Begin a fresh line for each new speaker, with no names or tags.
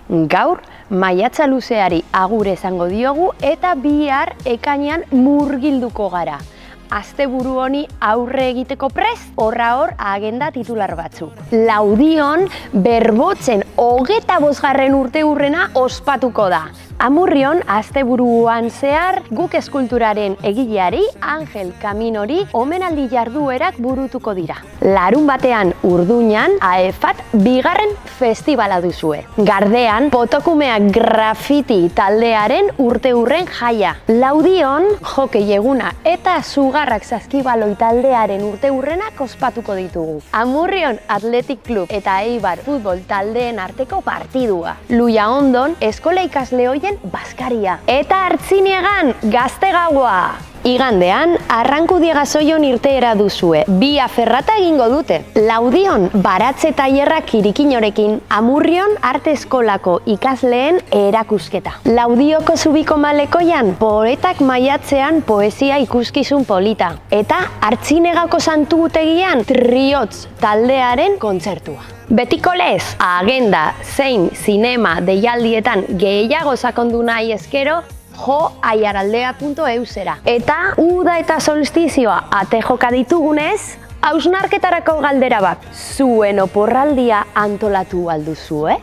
Gaur, maiatza luzeari agur esango diogu eta bihar ekainean murgilduko gara. Asteburu honi aurre egiteko prest, horra hor agenda titular batzuk. Laudion Berbotzen 25. urteurrena ospatuko da. Amurrion, asteburuan zehar, guk eskulturaren egileari, Angel Kaminori, omenaldi jarduerak burutuko dira. Larun batean Urduñan, AEFAT 2. festibala duzue. Gardean, Potokumeak Graffiti taldearen urteurren jaia. Laudion, Jokei eguna eta Sugarrak Saskibaloi taldearen urteurrenak ospatuko ditugu. Amurrion, Athletic Club eta Eibar futbol taldeen arteko partidua. Luiaondon, eskola ikasle hoien Baskaria. Eta Artziniegan, Gazte gaua! Igandean, Arrankudiega Zoion irteera duzue. Bi aferrata egingo dute. Laudion, baratze tailerra Kirikinorekin. Amurrion, arte eskolako ikasleen erakusketa. Laudioko Zubiko Malekoian, poetak maiatzean poesia ikuskizun polita. Eta Artzinegako Santutegian, Triotz taldearen kontzertua. Betiko lez, agenda, zein, zinema, deialdietan gehiago sakondu nahi eskero, jo aiaraldea.eusera. Eta uda eta solstizioa ate joka ditugunez, hausnarketarako galdera bat, zuen oporraldia antolatu alduzue?